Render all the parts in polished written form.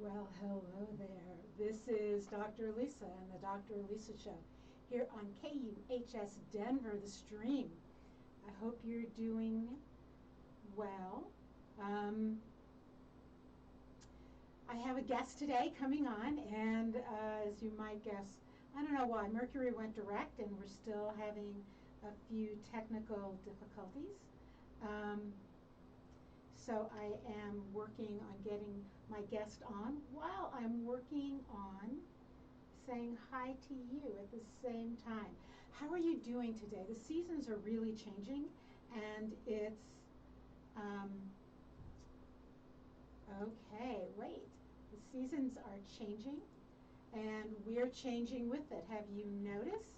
Well, hello there. This is Dr. Lisa and the Dr. Lisa Show here on KUHS Denver, the stream. I hope you're doing well. I have a guest today coming on, and as you might guess, I don't know why, Mercury went direct and we're still having a few technical difficulties. So I am working on getting my guest on while I'm working on saying hi to you at the same time. How are you doing today? The seasons are really changing, and it's, okay, wait. The seasons are changing, and we're changing with it. Have you noticed?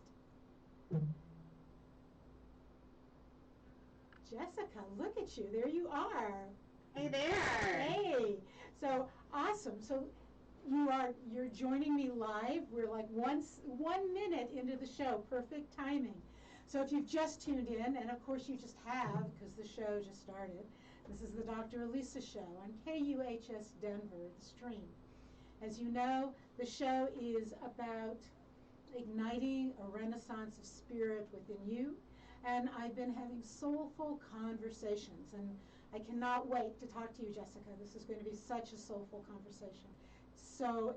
Jessica, look at you. There you are. Hey there. Hey. So awesome. So you're joining me live. We're like 1 minute into the show. Perfect timing. So if you've just tuned in, and of course you just have because the show just started, this is the Dr. Lisa Show on KUHS Denver, the stream. As you know, the show is about igniting a renaissance of spirit within you. And I've been having soulful conversations, and I cannot wait to talk to you, Jessica. This is going to be such a soulful conversation. So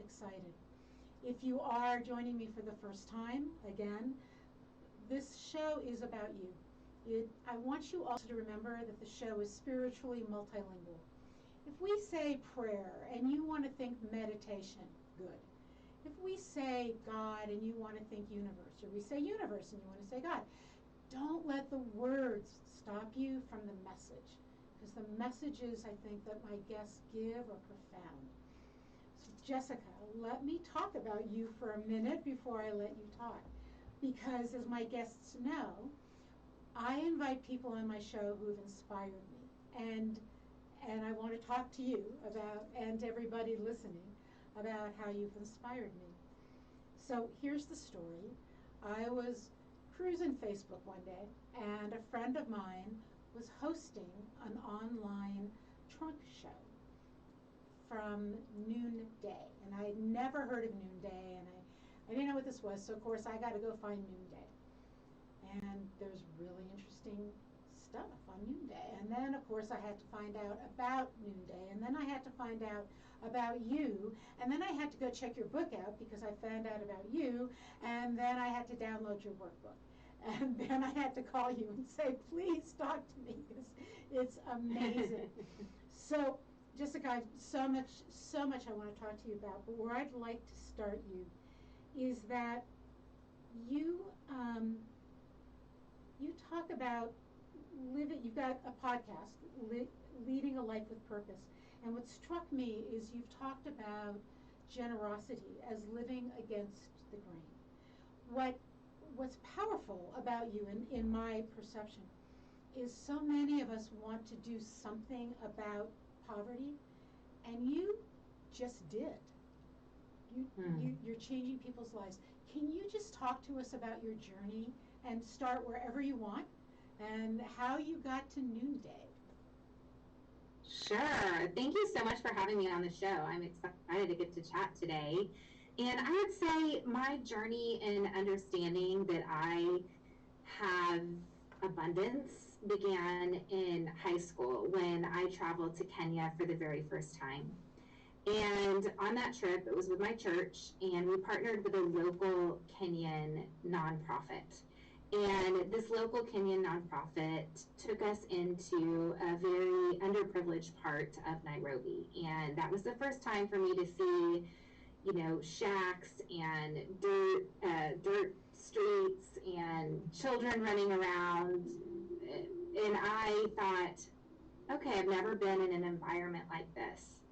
excited. If you are joining me for the first time, again, this show is about you. I want you also to remember that the show is spiritually multilingual. If we say prayer and you want to think meditation, good. If we say God and you want to think universe, or we say universe and you want to say God, don't let the words stop you from the message, because the messages I think that my guests give are profound. So Jessica, let me talk about you for a minute before I let you talk, because as my guests know, I invite people on my show who've inspired me, and I want to talk to you about, and to everybody listening, about how you've inspired me. So here's the story. I was cruising Facebook one day, and a friend of mine was hosting an online trunk show from Noonday. And I had never heard of Noonday, and I didn't know what this was, so of course I got to go find Noonday. And there's really interesting stuff on Noonday. And then, of course, I had to find out about Noonday. And then I had to find out about you. And then I had to go check your book out because I found out about you. And then I had to download your workbook. And then I had to call you and say, please talk to me, because it's amazing. So, Jessica, I have so much I want to talk to you about. But where I'd like to start you is that you talk about you've got a podcast, Leading a Life with Purpose. And what struck me is you've talked about generosity as living against the grain. What's powerful about you, in my perception, is so many of us want to do something about poverty, and you just did. You're changing people's lives. Can you just talk to us about your journey and start wherever you want, and how you got to Noonday? Sure. Thank you so much for having me on the show. I'm excited to get to chat today. And I would say my journey in understanding that I have abundance began in high school when I traveled to Kenya for the very first time. And on that trip, it was with my church, and we partnered with a local Kenyan nonprofit. And this local Kenyan nonprofit took us into a very underprivileged part of Nairobi. And that was the first time for me to see, shacks and dirt streets and children running around. And I thought, okay, I've never been in an environment like this.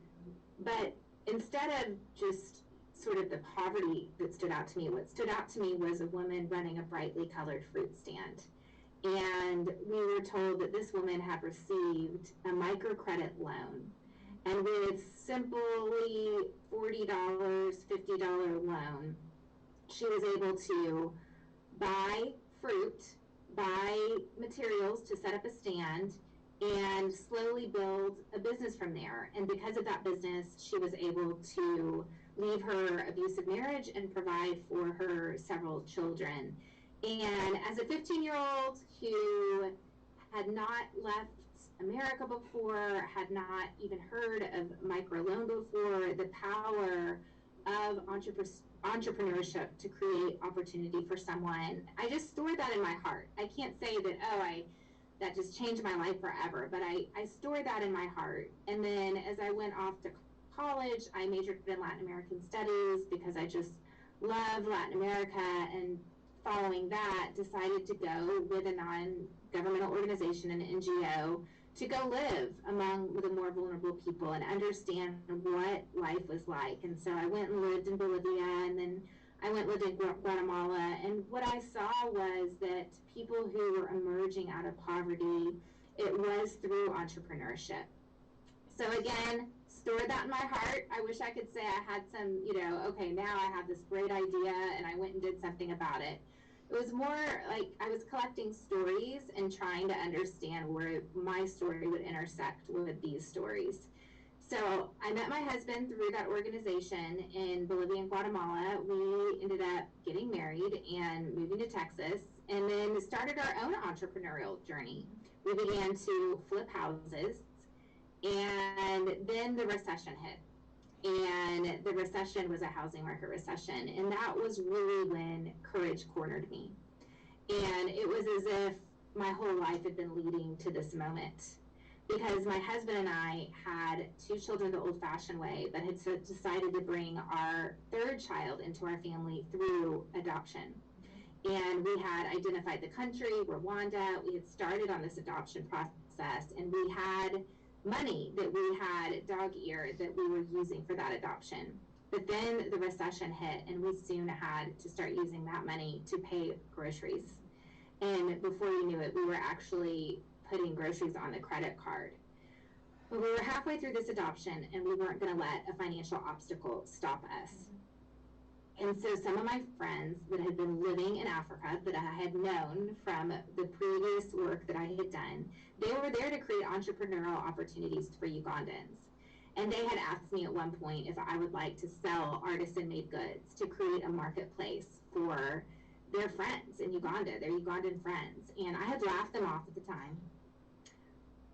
But instead of just sort of the poverty that stood out to me, what stood out to me was a woman running a brightly colored fruit stand. And we were told that this woman had received a microcredit loan. And with simply $40, $50 loan, she was able to buy fruit, buy materials to set up a stand, and slowly build a business from there. And because of that business, she was able to leave her abusive marriage and provide for her several children. And as a 15-year-old who had not left America before, had not even heard of microloan before, the power of entrepreneurship to create opportunity for someone, I just stored that in my heart. I can't say that, that just changed my life forever, but I stored that in my heart. And then as I went off to college, I majored in Latin American studies because I just love Latin America, and following that, decided to go with a non-governmental organization, an NGO, to go live among the more vulnerable people and understand what life was like. And so I went and lived in Bolivia, and then I went and lived in Guatemala, and what I saw was that people who were emerging out of poverty, it was through entrepreneurship. So again, stored that in my heart. I wish I could say I had some, okay, now I have this great idea and I went and did something about it. It was more like I was collecting stories and trying to understand where my story would intersect with these stories. So I met my husband through that organization in Bolivia and Guatemala. We ended up getting married and moving to Texas, and then started our own entrepreneurial journey. We began to flip houses, and then the recession hit. And the recession was a housing market recession. And that was really when courage cornered me. And it was as if my whole life had been leading to this moment. Because my husband and I had 2 children the old-fashioned way, but had decided to bring our 3rd child into our family through adoption. And we had identified the country, Rwanda. We had started on this adoption process, and we had money that we had dog ear that we were using for that adoption. But then the recession hit, and we soon had to start using that money to pay groceries. And before you knew it, we were actually putting groceries on the credit card. But we were halfway through this adoption, and we weren't going to let a financial obstacle stop us. And so some of my friends that had been living in Africa that I had known from the previous work that I had done, they were there to create entrepreneurial opportunities for Ugandans. And they had asked me at one point if I would like to sell artisan-made goods to create a marketplace for their friends in Uganda, their Ugandan friends. And I had laughed them off at the time.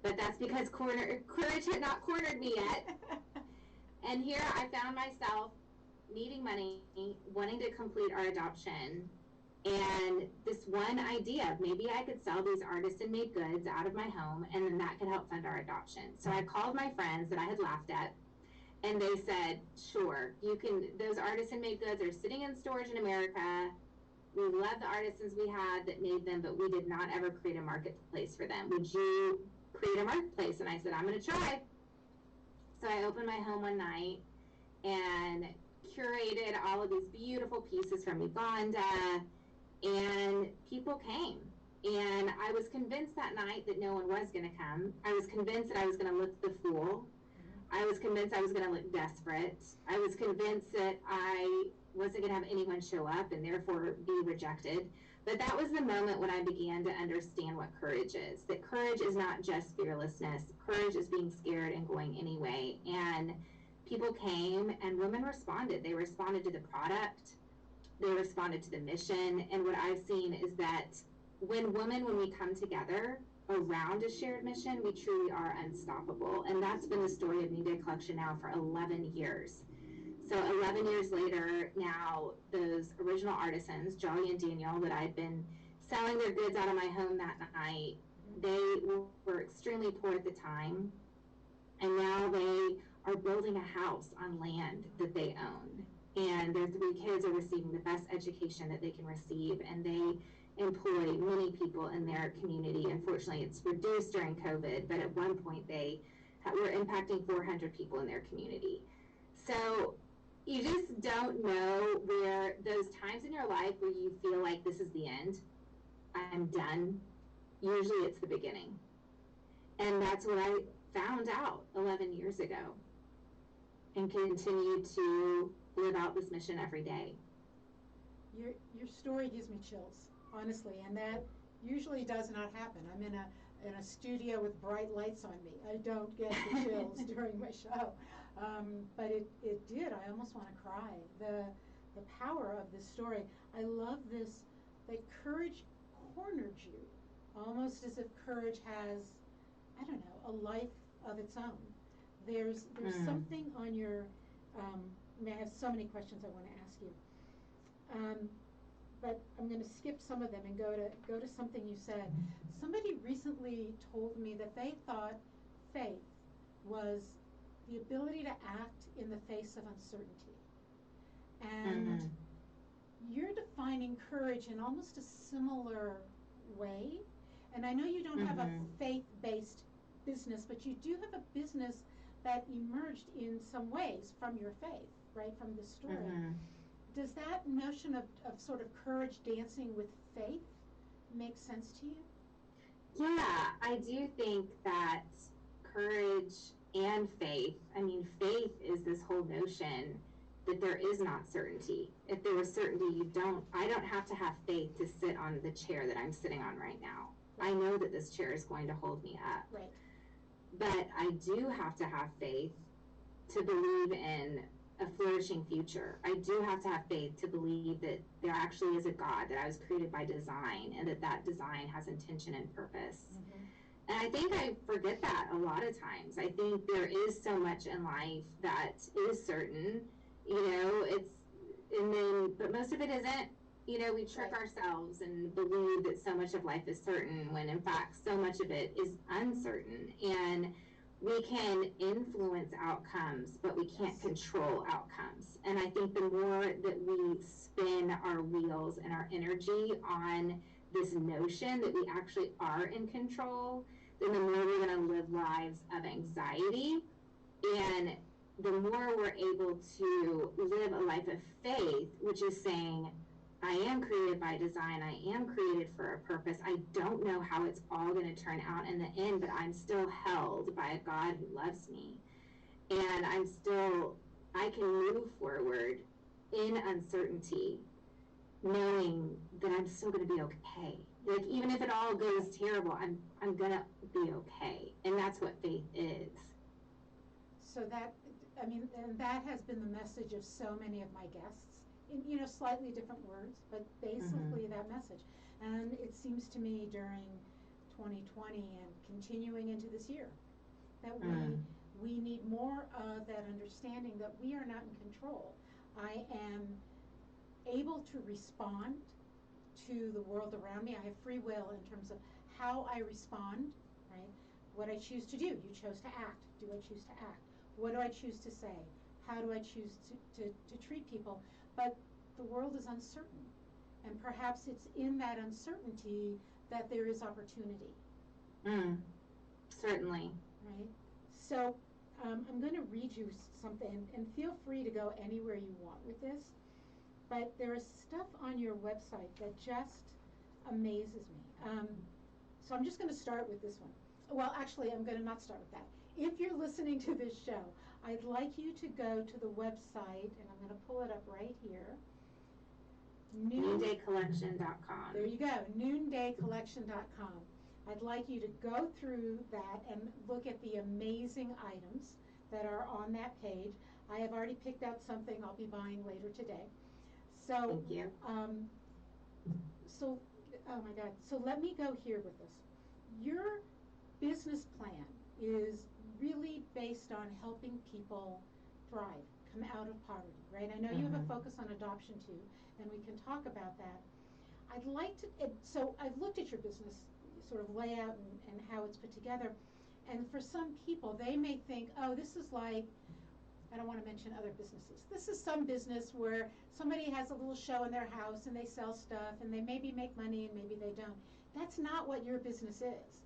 But that's because courage had not cornered me yet. And here I found myself needing money, wanting to complete our adoption, and this one idea, maybe I could sell these artisan-made goods out of my home, and then that could help fund our adoption. So I called my friends that I had laughed at, and they said, sure, you can, those artisan-made goods are sitting in storage in America. We love the artisans we had that made them, but we did not ever create a marketplace for them. Would you create a marketplace? And I said, I'm going to try. So I opened my home one night and curated all of these beautiful pieces from Uganda, and people came. And I was convinced that night that no one was going to come. I was convinced that I was going to look the fool. I was convinced I was going to look desperate. I was convinced that I wasn't going to have anyone show up and therefore be rejected. But that was the moment when I began to understand what courage is. That courage is not just fearlessness. Courage is being scared and going anyway. And people came, and women responded. They responded to the product. They responded to the mission. And what I've seen is that when we come together around a shared mission, we truly are unstoppable. And that's been the story of New Day Collection now for 11 years. So 11 years later, now those original artisans, Jolly and Daniel, that I'd been selling their goods out of my home that night, they were extremely poor at the time. And now they are building a house on land that they own. And their 3 kids are receiving the best education that they can receive, and they employ many people in their community. Unfortunately, it's reduced during COVID, but at one point they were impacting 400 people in their community. So you just don't know where those times in your life where you feel like this is the end, I'm done. Usually it's the beginning. And that's what I found out 11 years ago, and continue to live out this mission every day. Your story gives me chills, honestly, and that usually does not happen. I'm in in a studio with bright lights on me. I don't get the chills during my show. But it did. I almost want to cry. The power of this story. I love this, that courage cornered you, almost as if courage has, I don't know, a life of its own. There's something on your, I have so many questions I want to ask you. But I'm going to skip some of them and go to something you said. Somebody recently told me that they thought faith was the ability to act in the face of uncertainty. And you're defining courage in almost a similar way. And I know you don't have a faith-based business, but you do have a business that emerged in some ways from your faith, right, from the story. Does that notion of sort of courage dancing with faith make sense to you? Yeah, I do think that courage and faith, I mean, faith is this whole notion that there is not certainty. If there was certainty, I don't have to have faith to sit on the chair that I'm sitting on right now. I know that this chair is going to hold me up. Right. But I do have to have faith to believe in a flourishing future. I do have to have faith to believe that there actually is a God, that I was created by design, and that design has intention and purpose. And I think I forget that a lot of times. I think there is so much in life that is certain, but most of it isn't. We trick ourselves and believe that so much of life is certain when in fact so much of it is uncertain. And we can influence outcomes, but we can't control outcomes. And I think the more that we spin our wheels and our energy on this notion that we actually are in control, then the more we're going to live lives of anxiety. And the more we're able to live a life of faith, which is saying, I am created by design. I am created for a purpose. I don't know how it's all going to turn out in the end, but I'm still held by a God who loves me. And I can move forward in uncertainty, knowing that I'm still going to be okay. Like, even if it all goes terrible, I'm going to be okay. And that's what faith is. So that has been the message of so many of my guests. In slightly different words, but basically that message. And it seems to me during 2020 and continuing into this year that we need more of that understanding that we are not in control. I am able to respond to the world around me. I have free will in terms of how I respond, right? What I choose to do. You chose to act. Do I choose to act? What do I choose to say? How do I choose to treat people? But the world is uncertain, and perhaps it's in that uncertainty that there is opportunity. Certainly. Right? So I'm going to read you something, and feel free to go anywhere you want with this, but there is stuff on your website that just amazes me. So I'm just going to start with this one. Well, actually, I'm going to not start with that. If you're listening to this show, I'd like you to go to the website, and I'm going to pull it up right here. Noondaycollection.com. There you go, noondaycollection.com. I'd like you to go through that and look at the amazing items that are on that page. I have already picked out something I'll be buying later today. So, thank you. Oh my God. So let me go here with this. Your business plan is really based on helping people thrive, come out of poverty, right? I know you have a focus on adoption too, and we can talk about that. I'd like to, so I've looked at your business sort of layout and how it's put together, and for some people, they may think, oh, this is like, I don't want to mention other businesses. This is some business where somebody has a little show in their house and they sell stuff and they maybe make money and maybe they don't. That's not what your business is.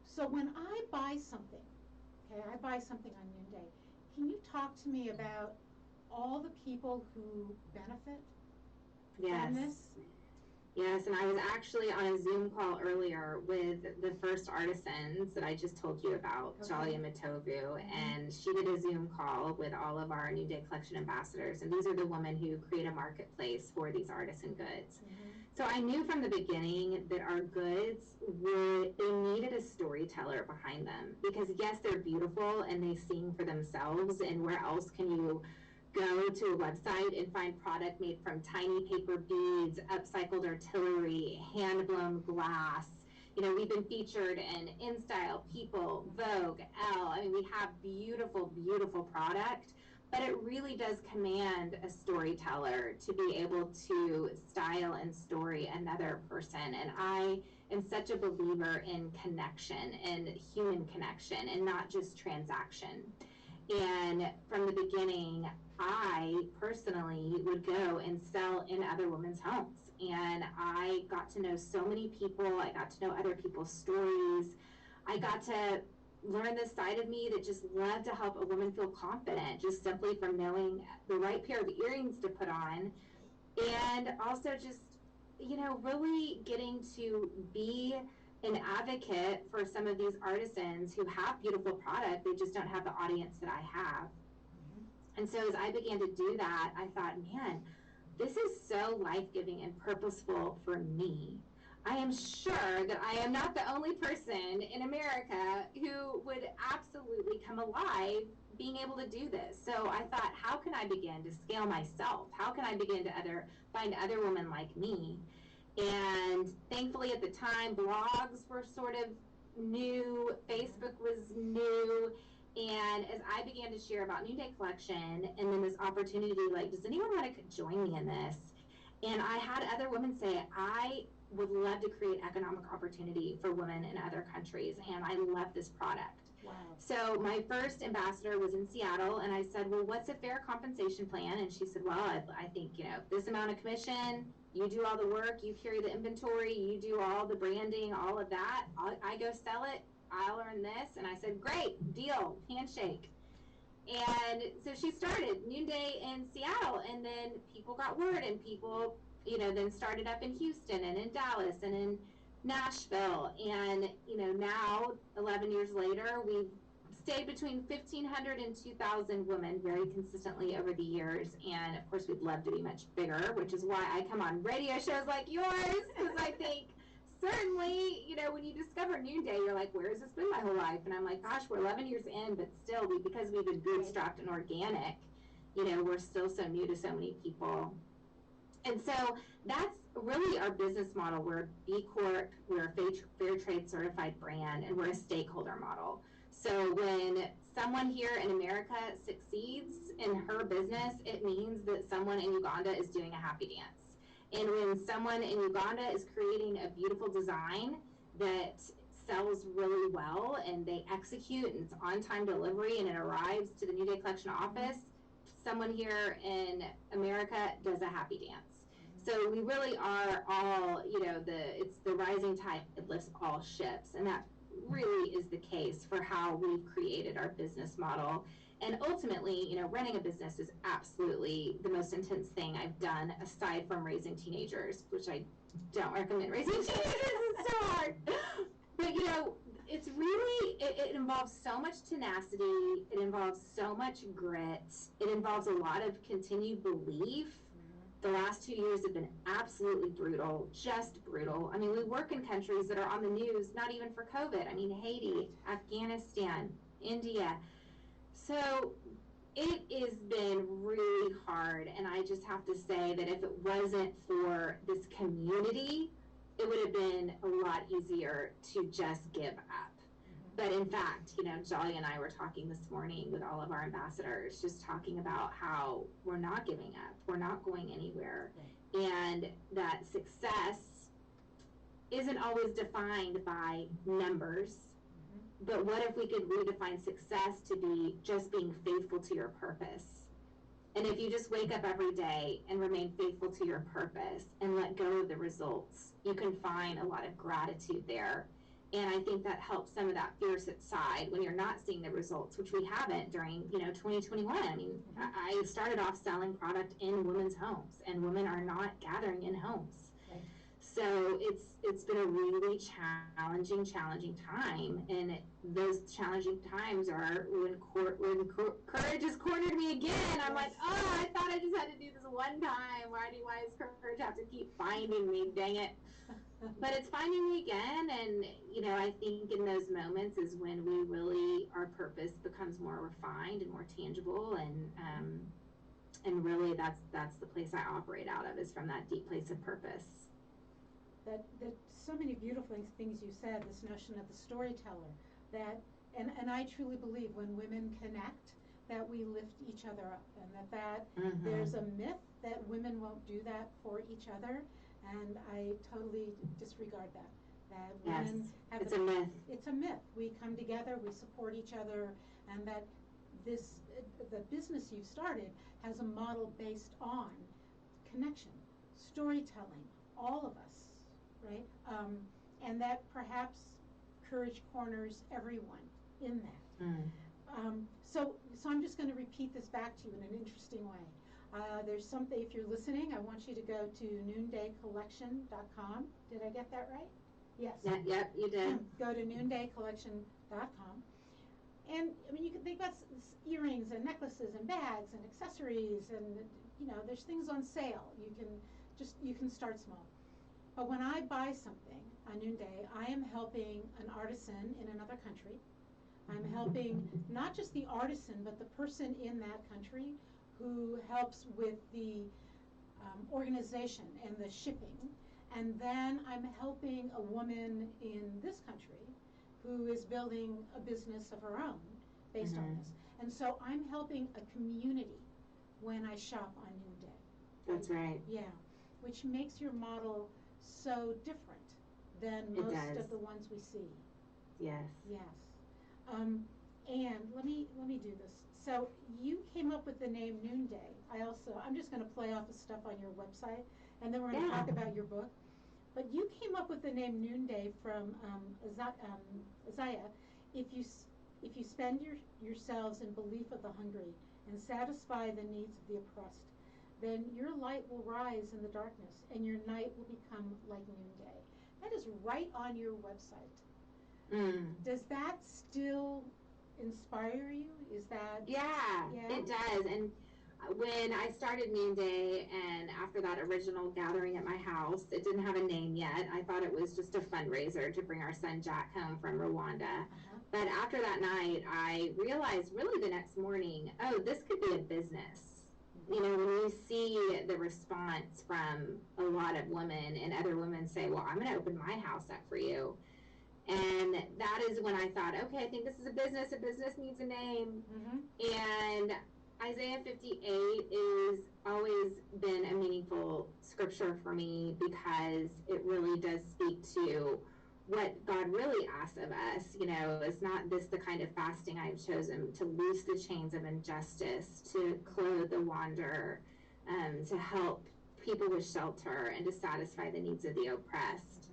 So when I buy something, okay, I buy something on Noonday, can you talk to me about all the people who benefit from this? Yes, and I was actually on a Zoom call earlier with the first artisans that I just told you about, Okay. Jalia Matovu, and she did a Zoom call with all of our New Day Collection ambassadors, and these are the women who create a marketplace for these artisan goods. So I knew from the beginning that our goods they needed a storyteller behind them, because yes, they're beautiful and they sing for themselves, and where else can you go to a website and find product made from tiny paper beads, upcycled artillery, hand-blown glass. You know, we've been featured in InStyle, People, Vogue, Elle. I mean, we have beautiful, beautiful product, but it really does command a storyteller to be able to style and story another person. And I am such a believer in connection and human connection and not just transaction. And from the beginning, I personally would go and sell in other women's homes. And I got to know so many people. I got to know other people's stories. I got to learn this side of me that just loved to help a woman feel confident, just simply from knowing the right pair of earrings to put on. And also just, you know, really getting to be an advocate for some of these artisans who have beautiful product, they just don't have the audience that I have. And so as I began to do that, I thought, man, this is so life-giving and purposeful for me. I am sure that I am not the only person in America who would absolutely come alive being able to do this. So I thought, how can I begin to scale myself? How can I begin to find other women like me? And thankfully at the time, blogs were sort of new, Facebook was new, and as I began to share about New Day Collection, and then this opportunity, like, does anyone want to join me in this? And I had other women say, I would love to create economic opportunity for women in other countries, and I love this product. Wow. So my first ambassador was in Seattle, and I said, well, what's a fair compensation plan? And she said, well, I think, you know, this amount of commission, you do all the work, you carry the inventory, you do all the branding, all of that. I go sell it, I'll earn this. And I said, great, deal, handshake. And so she started Noon Day in Seattle, and then people got word, and people, you know, then started up in Houston and in Dallas and in Nashville. And, you know, now 11 years later, we've stayed between 1,500 and 2,000 women very consistently over the years. And of course, we'd love to be much bigger, which is why I come on radio shows like yours, because I think certainly, you know, when you discover Noon Day, you're like, where has this been my whole life? And I'm like, gosh, we're 11 years in, but still, because we've been bootstrapped and organic, you know, we're still so new to so many people. And so that's really our business model. We're a B Corp, we're a fair trade certified brand, and we're a stakeholder model. So when someone here in America succeeds in her business, it means that someone in Uganda is doing a happy dance. And when someone in Uganda is creating a beautiful design that sells really well and they execute and it's on-time delivery and it arrives to the New Day Collection office, someone here in America does a happy dance. So we really are all, you know, it's the rising tide that lifts all ships, and that really is the case for how we've created our business model. And ultimately, you know, running a business is absolutely the most intense thing I've done, aside from raising teenagers, which I don't recommend raising teenagers. It's so hard. But, you know, it's really, it involves so much tenacity. It involves so much grit. It involves a lot of continued belief. The last 2 years have been absolutely brutal, just brutal. I mean, we work in countries that are on the news, not even for COVID. I mean, Haiti, Afghanistan, India. So it has been really hard, and I just have to say that if it wasn't for this community, it would have been a lot easier to just give up. But in fact, you know, Jolly and I were talking this morning with all of our ambassadors, just talking about how we're not giving up, we're not going anywhere, and that success isn't always defined by numbers. But what if we could redefine success to be just being faithful to your purpose? And if you just wake up every day and remain faithful to your purpose and let go of the results, you can find a lot of gratitude there. And I think that helps some of that fear subside when you're not seeing the results, which we haven't during, you know, 2021. I mean, I started off selling product in women's homes, and women are not gathering in homes. So it's been a really challenging time, and those challenging times are when courage has cornered me again. I'm like, oh, I thought I just had to do this one time. Why does courage have to keep finding me? Dang it! But it's finding me again, and I think in those moments is when we really, our purpose becomes more refined and more tangible, and really that's the place I operate out of, is from that deep place of purpose. That so many beautiful things you said, this notion of the storyteller, that and I truly believe when women connect, that we lift each other up, and that there's a myth that women won't do that for each other, and I totally disregard that. That women have it's a myth. It's a myth. We come together, we support each other, and that the business you've started has a model based on connection, storytelling, all of us. Right? And that perhaps courage corners everyone in that. So I'm just going to repeat this back to you in an interesting way. There's something, if you're listening, I want you to go to noondaycollection.com. Did I get that right? Yes. Yep, you did. Go to noondaycollection.com. And I mean, they've got earrings and necklaces and bags and accessories, and there's things on sale. You can start small. But when I buy something on Noonday, I am helping an artisan in another country. I'm helping not just the artisan, but the person in that country who helps with the organization and the shipping. And then I'm helping a woman in this country who is building a business of her own based on this. And so I'm helping a community when I shop on Noonday. That's right. Yeah, which makes your model so different than most of the ones we see. Yes. Yes. And let me do this. So you came up with the name Noonday. I'm just going to play off the stuff on your website, and then we're going to talk about your book. But you came up with the name Noonday from Isaiah. If you spend yourselves in belief of the hungry and satisfy the needs of the oppressed, then your light will rise in the darkness, and your night will become like noonday. That is right on your website. Does that still inspire you? Is that? Yeah, it does. And when I started Noonday, and after that original gathering at my house, it didn't have a name yet. I thought it was just a fundraiser to bring our son Jack home from Rwanda. But after that night, I realized really the next morning, oh, this could be a business. When you see the response from a lot of women, and other women say, well, I'm going to open my house up for you. And that is when I thought, okay, I think this is a business needs a name. And Isaiah 58 is always been a meaningful scripture for me, because it really does speak to what God really asks of us. It's not this the kind of fasting I've chosen, to loose the chains of injustice, to clothe the wanderer, to help people with shelter, and to satisfy the needs of the oppressed.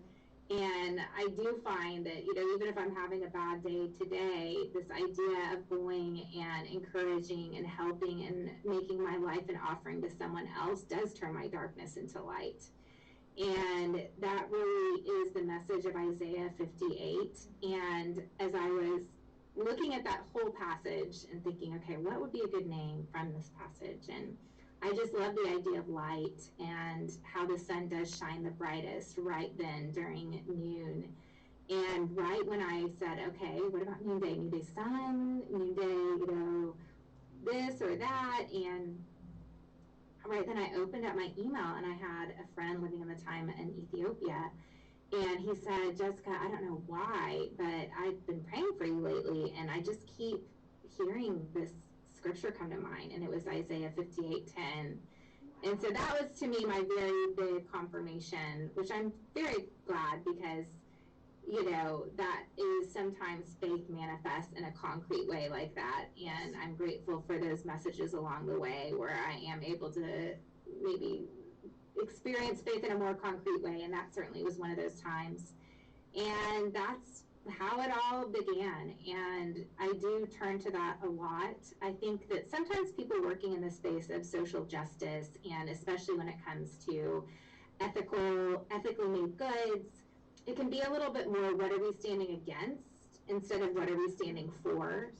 And I do find that, even if I'm having a bad day today, this idea of going and encouraging and helping and making my life an offering to someone else does turn my darkness into light. And that really is the message of Isaiah 58. And as I was looking at that whole passage and thinking, okay, what would be a good name from this passage? And I just love the idea of light, and how the sun does shine the brightest right then during noon. And right when I said, okay, what about noonday? Noonday sun, noonday, this or that. And right then I opened up my email, and I had a friend living at the time in Ethiopia. And he said, Jessica, I don't know why, but I've been praying for you lately, and I just keep hearing this scripture come to mind, and it was Isaiah 58:10. And so that was, to me, my very big confirmation, which I'm very glad, because that is sometimes faith manifests in a concrete way like that. And I'm grateful for those messages along the way where I am able to maybe experience faith in a more concrete way. And that certainly was one of those times. And that's how it all began. And I do turn to that a lot. I think that sometimes people working in the space of social justice, and especially when it comes to ethically made goods. It can be a little bit more, what are we standing against instead of what are we standing for?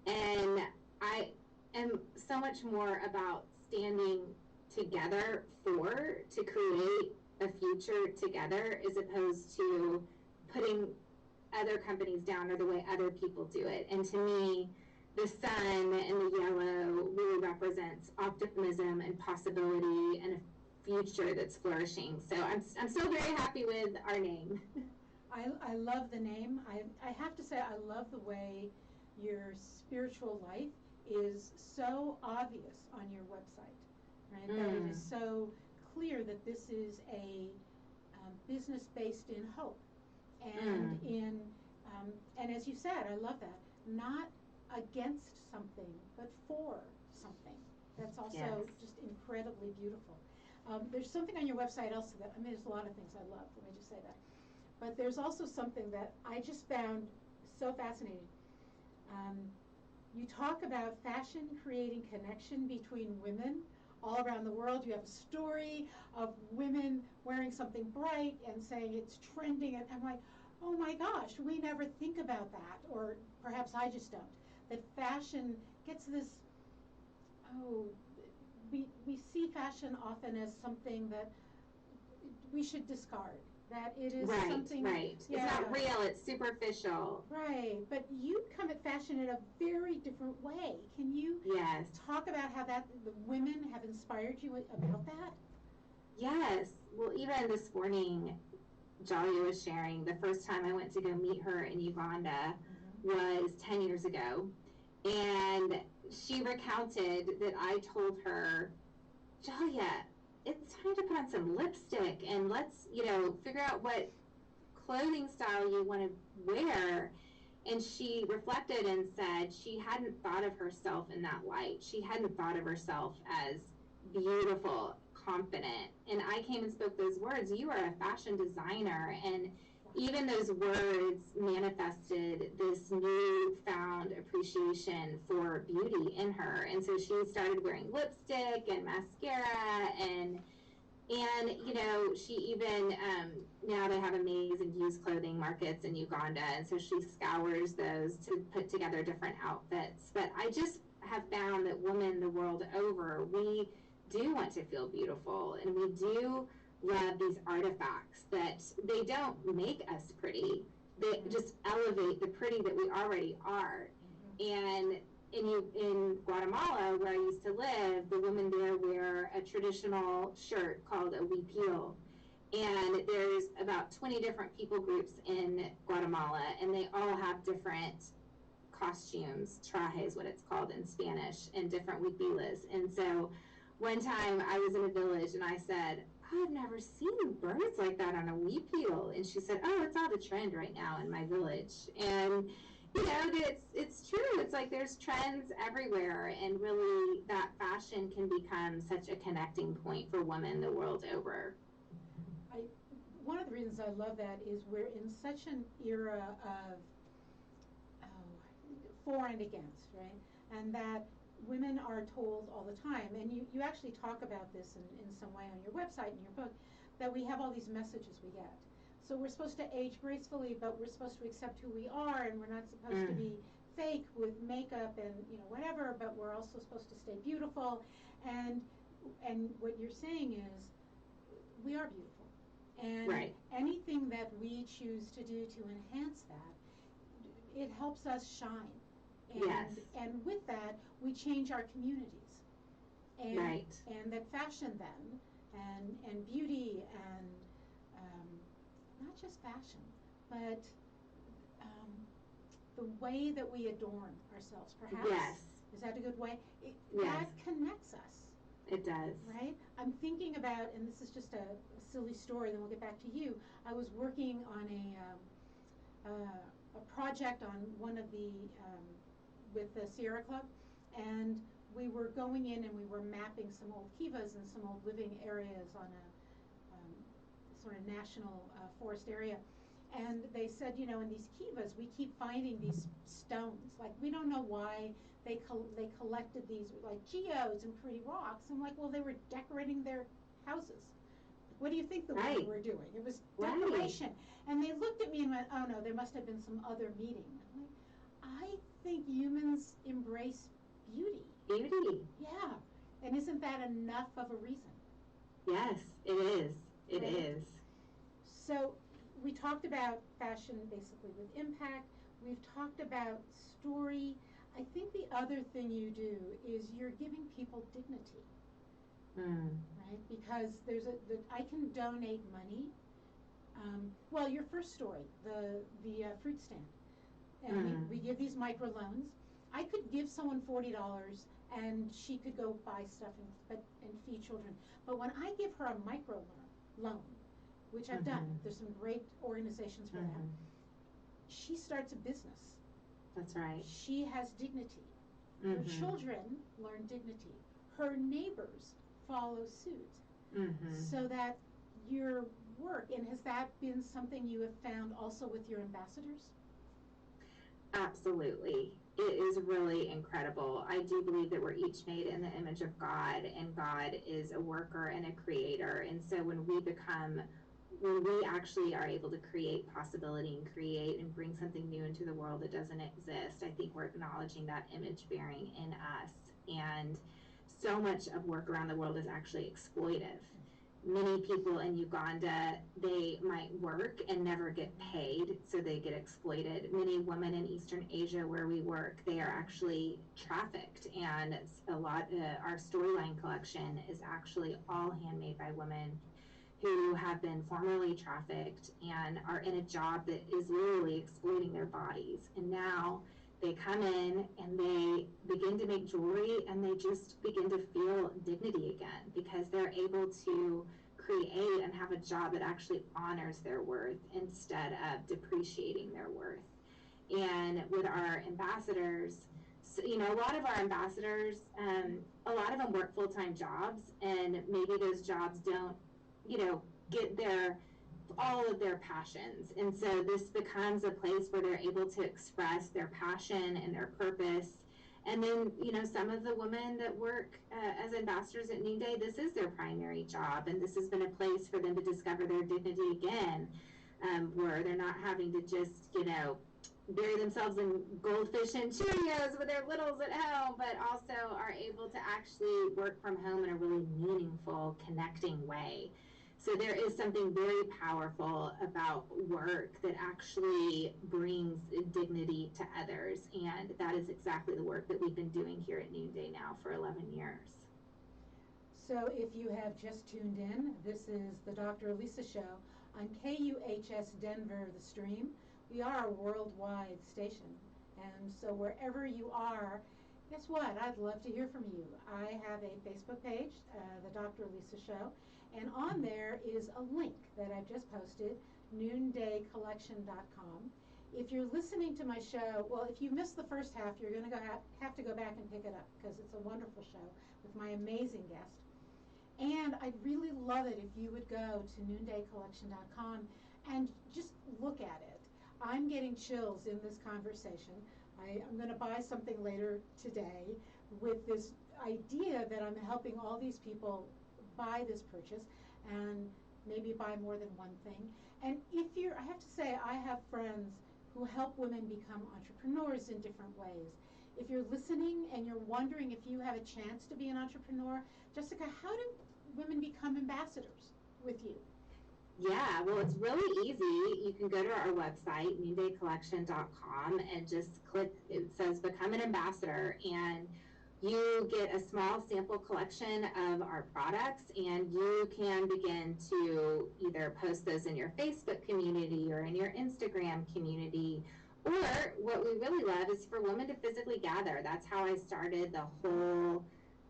And I am so much more about standing together to create a future together, as opposed to putting other companies down or the way other people do it. And to me, the sun and the yellow really represents optimism and possibility and a future that's flourishing. So I'm still very happy with our name. I love the name. I have to say, I love the way your spiritual life is so obvious on your website, right? That it is so clear that this is a business based in hope and and as you said, I love that, not against something, but for something. That's also just incredibly beautiful. There's something on your website also that, I mean, there's a lot of things I love, let me just say that. But there's also something that I just found so fascinating. You talk about fashion creating connection between women all around the world. You have a story of women wearing something bright and saying it's trending. And I'm like, oh my gosh, we never think about that. Or perhaps I just don't. That fashion gets this, we see fashion often as something that we should discard. That it is something. Right. Yeah. It's not real, it's superficial. Right. But you come at fashion in a very different way. Can you talk about how the women have inspired you about that? Yes. Well, even this morning, Jalia was sharing the first time I went to go meet her in Uganda was 10 years ago. And she recounted that I told her, Jalia, it's time to put on some lipstick and let's, figure out what clothing style you want to wear. And she reflected and said she hadn't thought of herself in that light. She hadn't thought of herself as beautiful, confident. And I came and spoke those words. You are a fashion designer. And even those words manifested this newfound appreciation for beauty in her. And so she started wearing lipstick and mascara and she even, now they have amazing used clothing markets in Uganda. And so she scours those to put together different outfits. But I just have found that women the world over, we do want to feel beautiful, and we do love these artifacts that they don't make us pretty. They just elevate the pretty that we already are. And in Guatemala, where I used to live, the women there wear a traditional shirt called a huipil. And there's about 20 different people groups in Guatemala, and they all have different costumes. Traje is what it's called in Spanish, and different huipiles. And so one time I was in a village and I said, I've never seen birds like that on a huipil. And she said, oh, it's all the trend right now in my village. And it's true. It's like there's trends everywhere, and really that fashion can become such a connecting point for women the world over. One of the reasons I love that is we're in such an era of for and against, right? And that women are told all the time, and you actually talk about this in some way on your website, in your book, that we have all these messages we get. So we're supposed to age gracefully, but we're supposed to accept who we are, and we're not supposed to be fake with makeup and whatever, but we're also supposed to stay beautiful. And what you're saying is we are beautiful. And anything that we choose to do to enhance that, it helps us shine. And with that, we change our communities. And that fashion then, and beauty, and not just fashion, but the way that we adorn ourselves, perhaps. Is that a good way? That connects us. It does. Right? I'm thinking about, and this is just a silly story, then we'll get back to you. I was working on a project on one of the, with the Sierra Club, and we were going in and we were mapping some old kivas and some old living areas on a sort of national forest area. And they said, in these kivas, we keep finding these stones. Like, we don't know why they collected these, like, geodes and pretty rocks. I'm like, well, they were decorating their houses. But What do you think the Right. women were doing? It was Right. decoration. And they looked at me and went, oh no, there must have been some other meeting. I'm like, I think humans embrace beauty. Beauty. Yeah. And isn't that enough of a reason? Yes, it is. It Right. is. So we talked about fashion basically with impact. We've talked about story. I think the other thing you do is you're giving people dignity, right? Because I can donate money. Well, your first story, the fruit stand, and we give these micro loans. I could give someone $40 and she could go buy stuff and feed children. But when I give her a micro loan, which I've done, there's some great organizations for that, she starts a business. That's right. She has dignity. Her children learn dignity. Her neighbors follow suit. So that your work, and has that been something you have found also with your ambassadors? Absolutely. It is really incredible. I do believe that we're each made in the image of God, and God is a worker and a creator. And so when we actually are able to create possibility and create and bring something new into the world that doesn't exist, I think we're acknowledging that image bearing in us. And so much of work around the world is actually exploitive. Many people in Uganda, they might work and never get paid, so they get exploited. Many women in Eastern Asia where we work, they are actually trafficked, and a lot our storyline collection is actually all handmade by women who have been formerly trafficked and are in a job that is literally exploiting their bodies. And now they come in and they begin to make jewelry, and they just begin to feel dignity again because they're able to create and have a job that actually honors their worth instead of depreciating their worth. And with our ambassadors, so, a lot of our ambassadors, a lot of them work full-time jobs, and maybe those jobs don't, get all of their passions. And so this becomes a place where they're able to express their passion and their purpose. And then, some of the women that work as ambassadors at Noonday, this is their primary job. And this has been a place for them to discover their dignity again, where they're not having to just, bury themselves in goldfish and Cheerios with their littles at home, but also are able to actually work from home in a really meaningful, connecting way. So there is something very powerful about work that actually brings dignity to others, and that is exactly the work that we've been doing here at Noonday now for 11 years. So if you have just tuned in, this is the Dr. Lisa Show on KUHS Denver, the stream. We are a worldwide station, and so wherever you are, guess what? I'd love to hear from you. I have a Facebook page, the Dr. Lisa Show, and on there is a link that I've just posted, noondaycollection.com. If you're listening to my show, well, if you missed the first half, you're going to have to go back and pick it up because it's a wonderful show with my amazing guest. And I'd really love it if you would go to noondaycollection.com and just look at it. I'm getting chills in this conversation. I'm going to buy something later today with this idea that I'm helping all these people buy this purchase and maybe buy more than one thing. And I have to say, I have friends who help women become entrepreneurs in different ways. If you're listening and you're wondering if you have a chance to be an entrepreneur, Jessica, how do women become ambassadors with you? Yeah, well, it's really easy. You can go to our website, noondaycollection.com, and just click, it says Become an Ambassador, and you get a small sample collection of our products, and you can begin to either post those in your Facebook community or in your Instagram community. Or what we really love is for women to physically gather. That's how I started the whole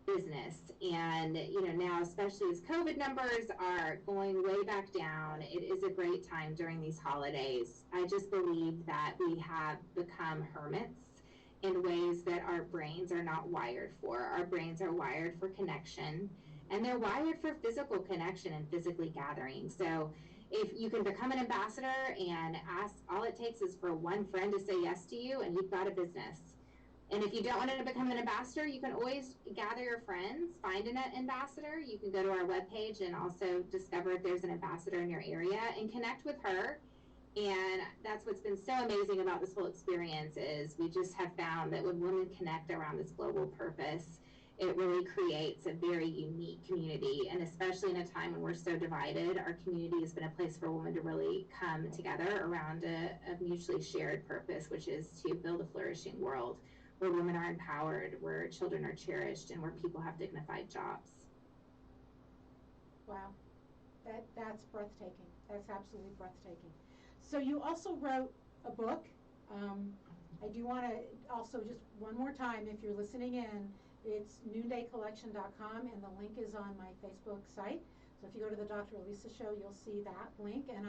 business. And now, especially as COVID numbers are going way back down, it is a great time during these holidays. I just believe that we have become hermits in ways that our brains are not wired for. Our brains are wired for connection, and they're wired for physical connection and physically gathering. So if you can become an ambassador and ask, all it takes is for one friend to say yes to you, and you've got a business. And if you don't want to become an ambassador, you can always gather your friends, find an ambassador. You can go to our webpage and also discover if there's an ambassador in your area and connect with her. And that's what's been so amazing about this whole experience is we just have found that when women connect around this global purpose, it really creates a very unique community. And especially in a time when we're so divided, our community has been a place for women to really come together around a mutually shared purpose, which is to build a flourishing world where women are empowered, where children are cherished, and where people have dignified jobs. Wow, that's breathtaking. That's absolutely breathtaking. So you also wrote a book. I do want to also just one more time, if you're listening in, it's noondaycollection.com, and the link is on my Facebook site. So if you go to the Dr. Elisa show, you'll see that link. And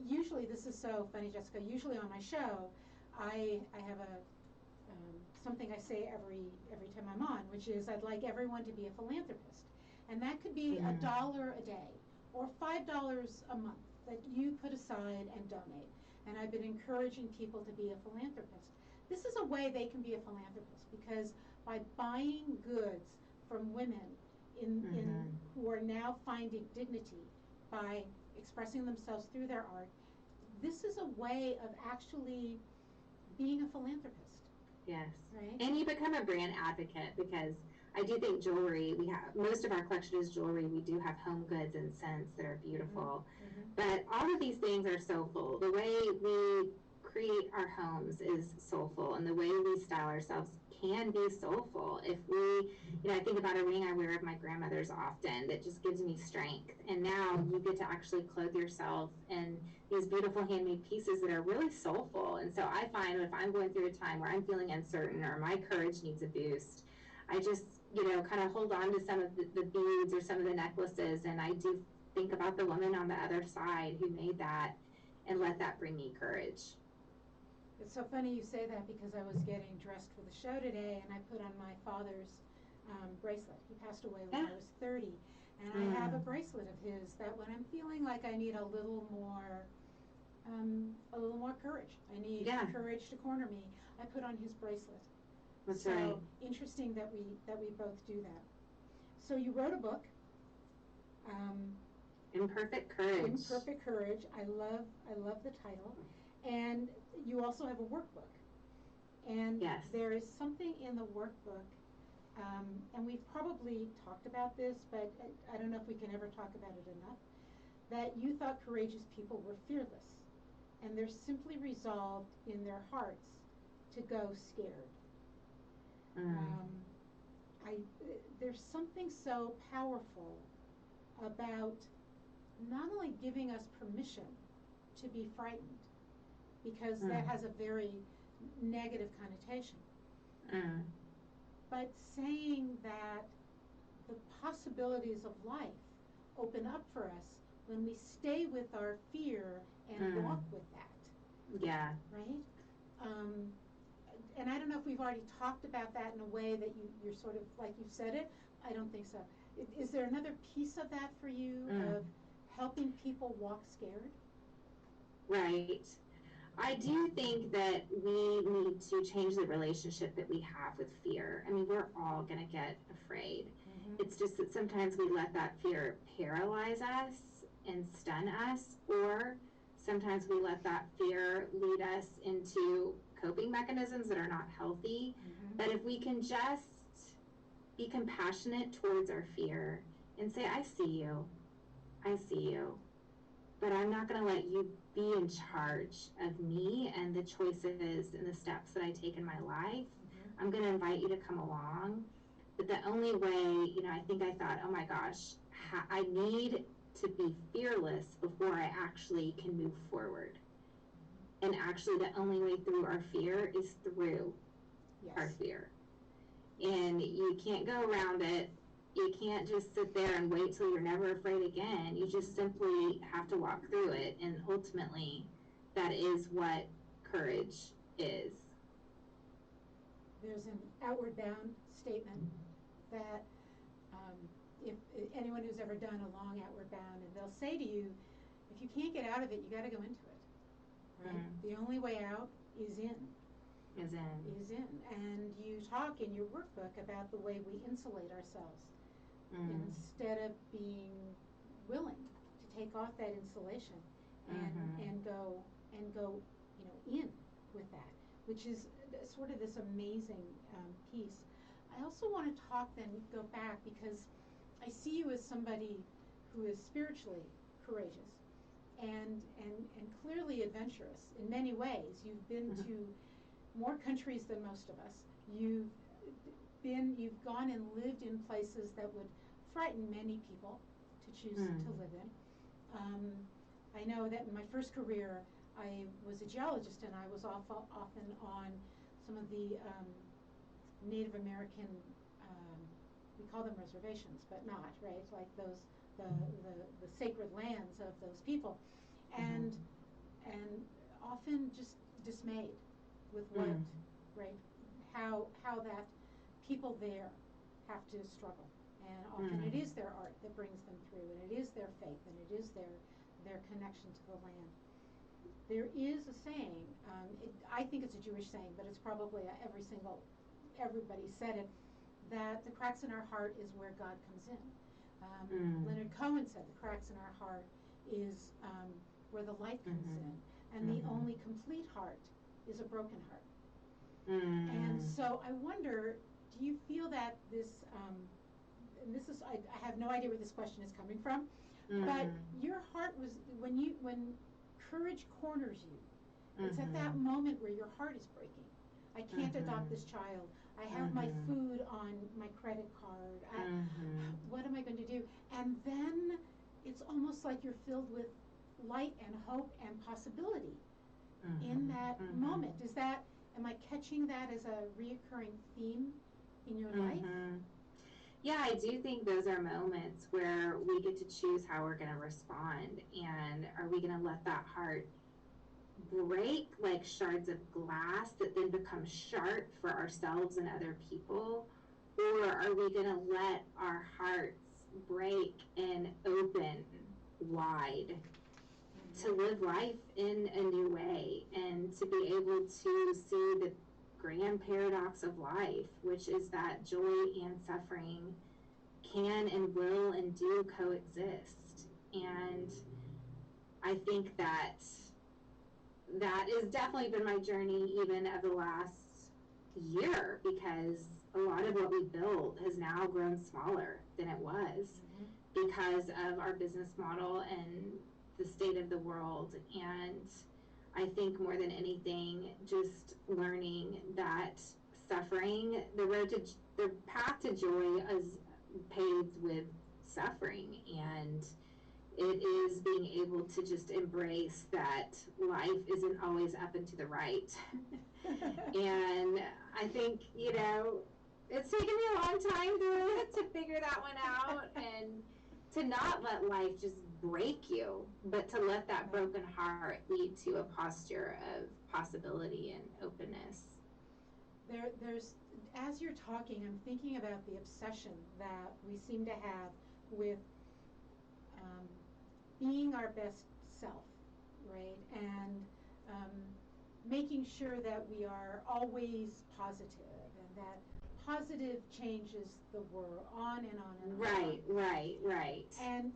usually this is so funny, Jessica. Usually on my show, I have a something I say every time I'm on, which is I'd like everyone to be a philanthropist, and that could be $1 a day or $5 a month that you put aside and donate. And I've been encouraging people to be a philanthropist. This is a way they can be a philanthropist, because by buying goods from women who are now finding dignity by expressing themselves through their art, this is a way of actually being a philanthropist. Yes. Right. And you become a brand advocate, because I do think jewelry, we have, most of our collection is jewelry. We do have home goods and scents that are beautiful. But all of these things are soulful. The way we create our homes is soulful, and the way we style ourselves can be soulful. If we, I think about a ring I wear of my grandmother's often that just gives me strength. And now you get to actually clothe yourself in these beautiful handmade pieces that are really soulful. And so I find if I'm going through a time where I'm feeling uncertain or my courage needs a boost, I just, kind of hold on to some of the beads or some of the necklaces, and I do think about the woman on the other side who made that and let that bring me courage. It's so funny you say that, because I was getting dressed for the show today, and I put on my father's bracelet. He passed away when I was 30, and I have a bracelet of his that when I'm feeling like I need a little more courage, I need courage to corner me, I put on his bracelet. That's so right. Interesting that we both do that. So you wrote a book. Imperfect Courage. Imperfect Courage. I love the title. And you also have a workbook. And there is something in the workbook, and we've probably talked about this, but I don't know if we can ever talk about it enough, that you thought courageous people were fearless, and they're simply resolved in their hearts to go scared. There's something so powerful about not only giving us permission to be frightened, because that has a very negative connotation, but saying that the possibilities of life open up for us when we stay with our fear and walk with that. Yeah. Right? And I don't know if we've already talked about that in a way that you're sort of like you said it. I don't think so. Is there another piece of that for you, of helping people walk scared? Right. I do think that we need to change the relationship that we have with fear. I mean, we're all going to get afraid. It's just that sometimes we let that fear paralyze us and stun us, or sometimes we let that fear lead us into coping mechanisms that are not healthy. But if we can just be compassionate towards our fear and say, I see you, but I'm not going to let you be in charge of me and the choices and the steps that I take in my life. I'm going to invite you to come along. But the only way, I think I thought, oh my gosh, I need to be fearless before I actually can move forward. And actually the only way through our fear is through our fear. And you can't go around it. You can't just sit there and wait till you're never afraid again. You just simply have to walk through it. And ultimately, that is what courage is. There's an outward bound statement that if anyone who's ever done a long outward bound, and they'll say to you, if you can't get out of it, you got to go into it. Right? The only way out is in. is in. And you talk in your workbook about the way we insulate ourselves instead of being willing to take off that insulation and go in with that, which is sort of this amazing piece. I also want to go back, because I see you as somebody who is spiritually courageous and clearly adventurous in many ways. You've been to more countries than most of us. You've gone and lived in places that would frighten many people to choose to live in. I know that in my first career, I was a geologist, and I was often on some of the Native American, we call them reservations, but not, right? Like those, the sacred lands of those people, and often just dismayed with what, right? How that people there have to struggle, and often it is their art that brings them through, and it is their faith, and it is their connection to the land. There is a saying, I think it's a Jewish saying, but it's probably everybody said it, that the cracks in our heart is where God comes in. Leonard Cohen said the cracks in our heart is where the light comes in, and the only complete heart is a broken heart. And so I wonder, do you feel that this, and this is, I have no idea where this question is coming from, but your heart was, when courage corners you, it's at that moment where your heart is breaking. I can't adopt this child. I have my food on my credit card. What am I going to do? And then it's almost like you're filled with light and hope and possibility in that moment. Am I catching that as a reoccurring theme in your life? Yeah, I do think those are moments where we get to choose how we're going to respond. And are we going to let that heart break like shards of glass that then become sharp for ourselves and other people? Or are we going to let our hearts break and open wide to live life in a new way, and to be able to see the grand paradox of life, which is that joy and suffering can and will and do coexist? And I think that has definitely been my journey even of the last year, because a lot of what we built has now grown smaller than it was because of our business model and the state of the world. And I think more than anything, just learning that suffering, the path to joy is paved with suffering, and it is being able to just embrace that life isn't always up and to the right. And I think, it's taken me a long time to figure that one out, and to not let life just break you, but to let that broken heart lead to a posture of possibility and openness. There's, as you're talking, I'm thinking about the obsession that we seem to have with being our best self, right? And making sure that we are always positive, and that positive changes the world, on and on and on. Right.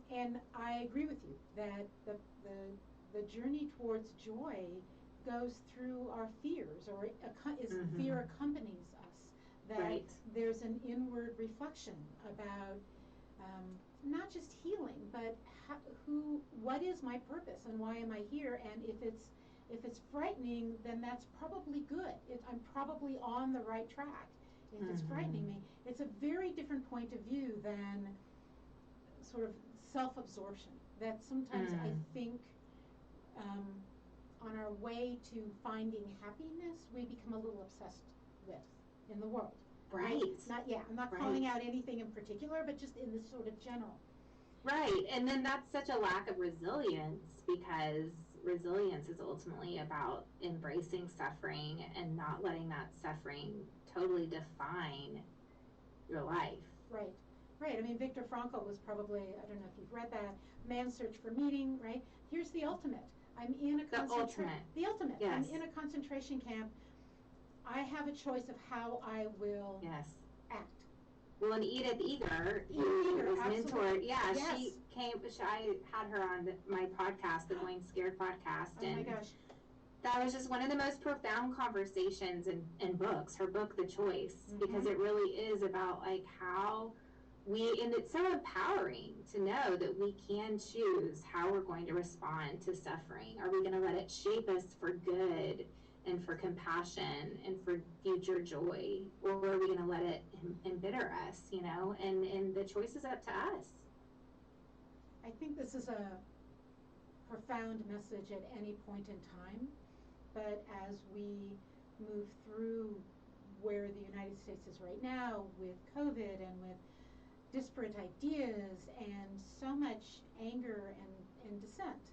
And I agree with you that the journey towards joy goes through our fears, or fear accompanies us. That there's an inward reflection about not just healing, but what is my purpose and why am I here? And if it's frightening, then that's probably good. I'm probably on the right track. If it's frightening me, it's a very different point of view than sort of self-absorption that sometimes I think on our way to finding happiness, we become a little obsessed with in the world. Right. I'm not calling out anything in particular, but just in this sort of general. Right. And then that's such a lack of resilience, because resilience is ultimately about embracing suffering and not letting that suffering totally define your life. Right. I mean, Viktor Frankl was probably, I don't know if you've read that, Man's Search for Meaning, right? Here's the ultimate. I'm in a The ultimate. The ultimate. Yes. I'm in a concentration camp. I have a choice of how I will Yes. act. Well, and Edith Eger, Edith who Eger, was absolutely. mentored, yeah, Yes. she came, I had her on my podcast, the Going Scared podcast. Oh and my gosh. that was just one of the most profound conversations in books, her book, The Choice, because it really is about like how and it's so empowering to know that we can choose how we're going to respond to suffering. Are we going to let it shape us for good and for compassion and for future joy? Or are we going to let it embitter us, and the choice is up to us. I think this is a profound message at any point in time, but as we move through where the United States is right now with COVID and with disparate ideas and so much anger and dissent,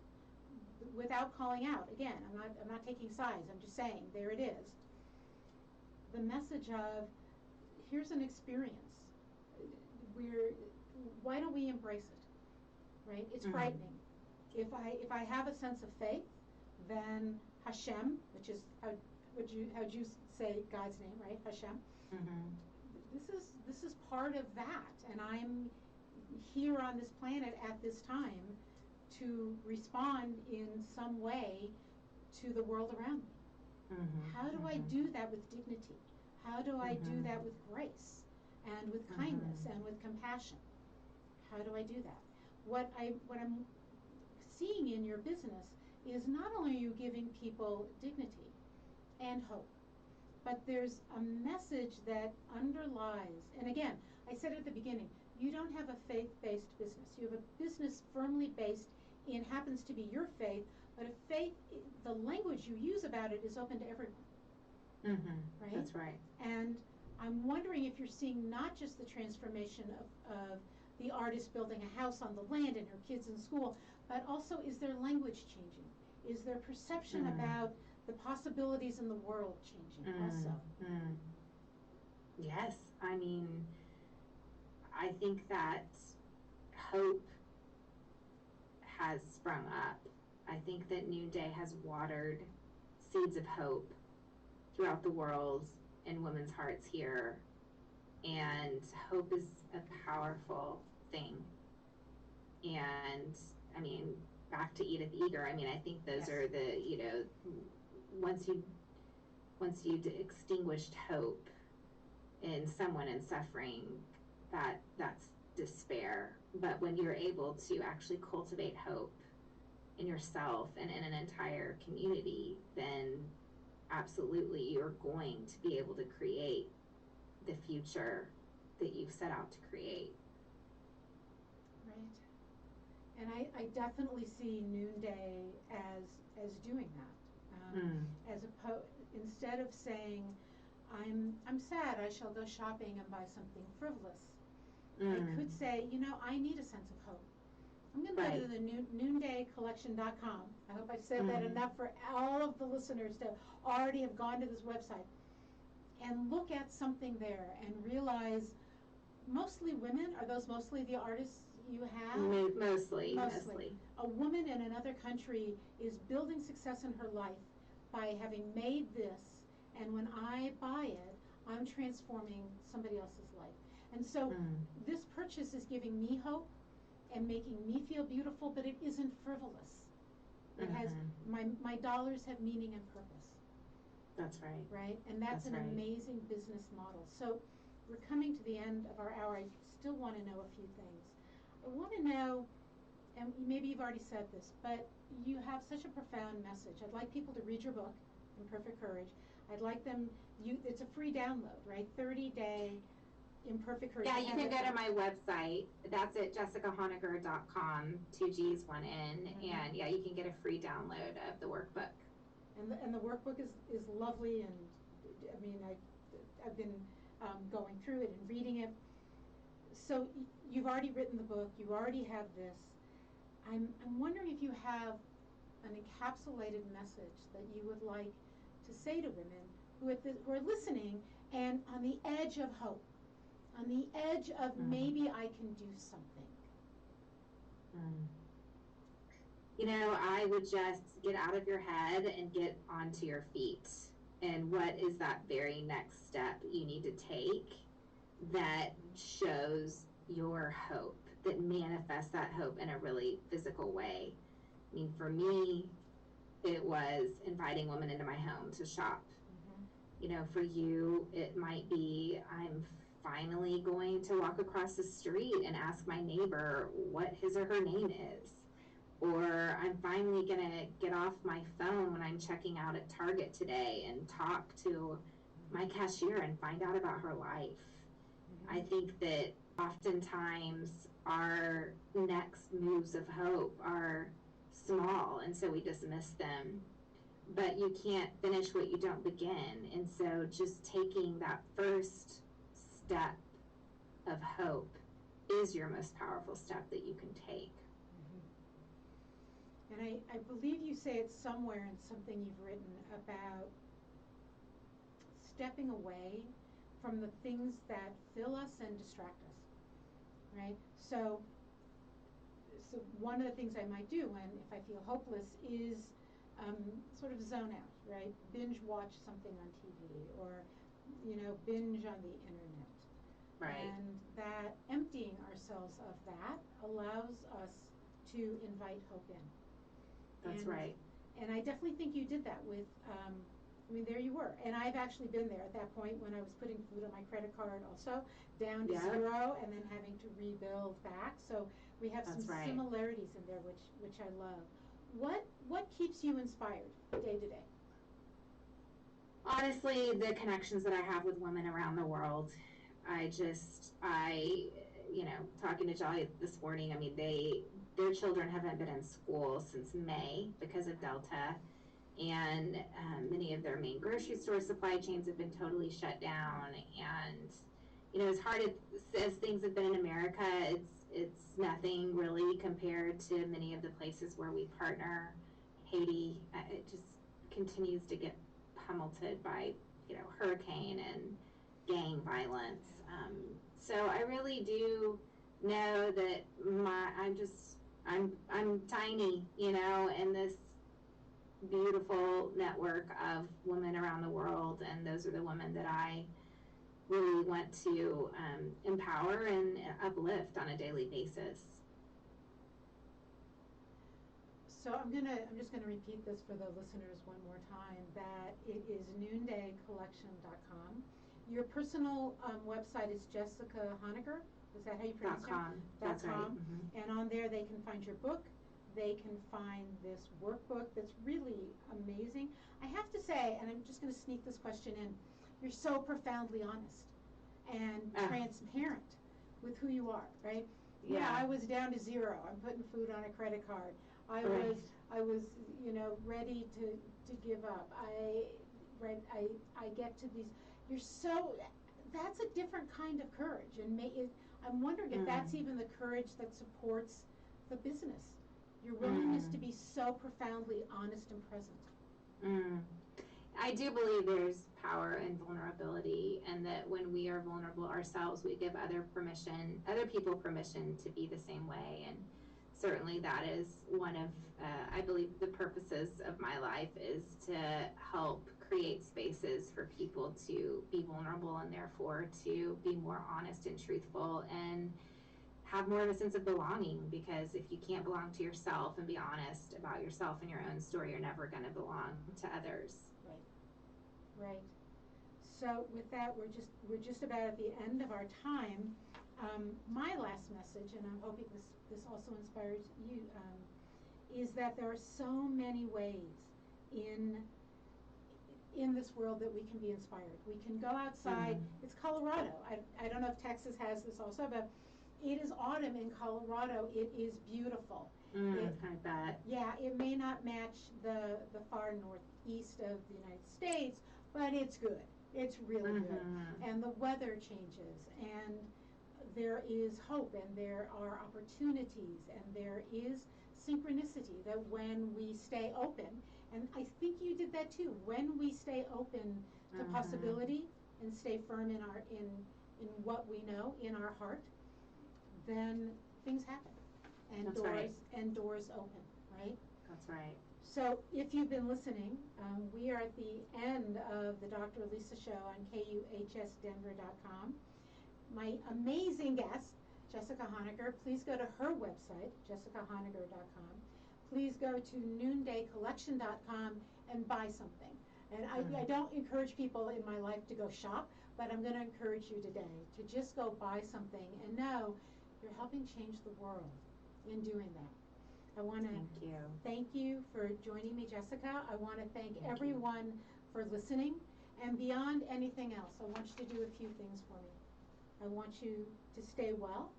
without calling out, again, I'm not taking sides, I'm just saying, there it is. The message of, here's an experience. Why don't we embrace it, right? It's frightening. If I have a sense of faith, then Hashem, which is how'd you say God's name, right? Hashem. This is part of that, and I'm here on this planet at this time to respond in some way to the world around me. How do I do that with dignity? How do I do that with grace and with kindness and with compassion? How do I do that? What I'm seeing in your business is not only are you giving people dignity and hope, but there's a message that underlies, and again, I said at the beginning, you don't have a faith-based business. You have a business firmly based in, happens to be your faith, but a faith, the language you use about it is open to everyone. Right? That's right. And I'm wondering if you're seeing not just the transformation of the artist building a house on the land and her kids in school, but also is their language changing? Is their perception about the possibilities in the world changing also? Yes, I mean, I think that hope has sprung up. I think that Noonday has watered seeds of hope throughout the world in women's hearts here, and hope is a powerful thing. And I mean, back to Edith Eger, I mean, I think those are the, once you extinguished hope in someone in suffering, that's despair. But when you're able to actually cultivate hope in yourself and in an entire community, then absolutely you're going to be able to create the future that you've set out to create. Right. And I definitely see Noonday as doing that. Instead of saying, I'm sad, I shall go shopping and buy something frivolous, I could say, I need a sense of hope. I'm going to go to the noondaycollection.com. I hope I said that enough for all of the listeners to already have gone to this website and look at something there and realize mostly women. Are those mostly the artists you have? Mostly. A woman in another country is building success in her life by having made this, and when I buy it, I'm transforming somebody else's life. And so this purchase is giving me hope and making me feel beautiful, but it isn't frivolous. It has, my dollars have meaning and purpose. That's right. Right? And that's an amazing business model. So we're coming to the end of our hour. I still want to know a few things. I want to know, and maybe you've already said this, but you have such a profound message. I'd like people to read your book, Imperfect Courage. I'd like them, it's a free download, right? 30-day Imperfect Courage. Yeah, you can go to my website. That's at jessicahoniger.com, 2 G's, 1 N. And yeah, you can get a free download of the workbook. And the workbook is lovely, and I mean, I've been going through it and reading it. So you've already written the book, you already have this. I'm wondering if you have an encapsulated message that you would like to say to women who are listening and on the edge of hope, on the edge of maybe I can do something. I would just get out of your head and get onto your feet. and what is that very next step you need to take that shows your hope, that manifests that hope in a really physical way. I mean, for me, it was inviting women into my home to shop. You know, for you, it might be I'm finally going to walk across the street and ask my neighbor what his or her name is. Or I'm finally going to get off my phone when I'm checking out at Target today and talk to my cashier and find out about her life. I think that oftentimes our next moves of hope are small, and so we dismiss them. But you can't finish what you don't begin. And so just taking that first step of hope is your most powerful step that you can take. And I believe you say it somewhere in something you've written about stepping away from the things that fill us and distract us, right? So one of the things I might do when, if I feel hopeless, is sort of zone out, right? Binge watch something on TV, or, you know, binge on the internet. Right. And that emptying ourselves of that allows us to invite hope in. That's right. And I definitely think you did that with, I mean, there you were. And I've actually been there at that point when I was putting food on my credit card also, down to zero, and then having to rebuild back. So we have some similarities in there, which I love. What keeps you inspired day to day? Honestly, the connections that I have with women around the world. You know, talking to Jolly this morning, I mean, their children haven't been in school since May because of Delta, and many of their main grocery store supply chains have been totally shut down. And, you know, as hard as things have been in America, it's nothing really compared to many of the places where we partner. Haiti, it just continues to get pummeled by, you know, hurricane and gang violence. So I really do know that I'm tiny, you know, in this beautiful network of women around the world, and those are the women that I really want to empower and uplift on a daily basis. So I'm just gonna repeat this for the listeners one more time, that it is noondaycollection.com. Your personal website is Jessica Honegger. Is that how you pronounce it? .com. That's right. Mm-hmm. And on there they can find your book. They can find this workbook that's really amazing. I have to say, and I'm just going to sneak this question in, you're so profoundly honest and transparent with who you are, right? Yeah, I was down to zero. I'm putting food on a credit card. I was, you know, ready to give up. I get to these. That's a different kind of courage, and I'm wondering if that's even the courage that supports the business. Your willingness to be so profoundly honest and present. I do believe there's power in vulnerability, and that when we are vulnerable ourselves, we give other people permission to be the same way. And certainly that is one of, I believe, the purposes of my life is to help create spaces for people to be vulnerable, and therefore to be more honest and truthful and have more of a sense of belonging. Because if you can't belong to yourself and be honest about yourself and your own story, you're never going to belong to others. Right. So with that, we're just about at the end of our time. My last message, and I'm hoping this also inspires you, is that there are so many ways in this world that we can be inspired. We can go outside. It's Colorado. I don't know if Texas has this also, but it is autumn in Colorado. It is beautiful. I bet. Yeah, it may not match the far northeast of the United States, but it's good. It's really good. And the weather changes, and there is hope, and there are opportunities, and there is synchronicity that when we stay open, and I think you did that too, when we stay open to possibility and stay firm in what we know in our heart, then things happen, and doors open, right? That's right. So if you've been listening, we are at the end of the Dr. Lisa Show on KUHSdenver.com. My amazing guest, Jessica Honaker, please go to her website, jessicahonaker.com. Please go to noondaycollection.com and buy something. And I don't encourage people in my life to go shop, but I'm going to encourage you today to just go buy something and know you're helping change the world in doing that. I want to thank you for joining me, Jessica. I want to thank everyone for listening. And beyond anything else, I want you to do a few things for me. I want you to stay well.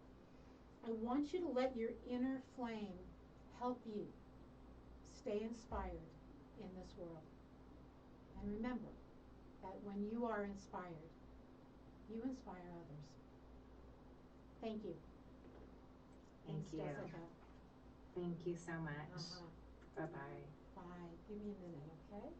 I want you to let your inner flame help you stay inspired in this world. And remember that when you are inspired, you inspire others. Thank you. Thank Thanks, you. Jessica. Thank you so much. Bye-bye. Bye. Give me a minute, okay?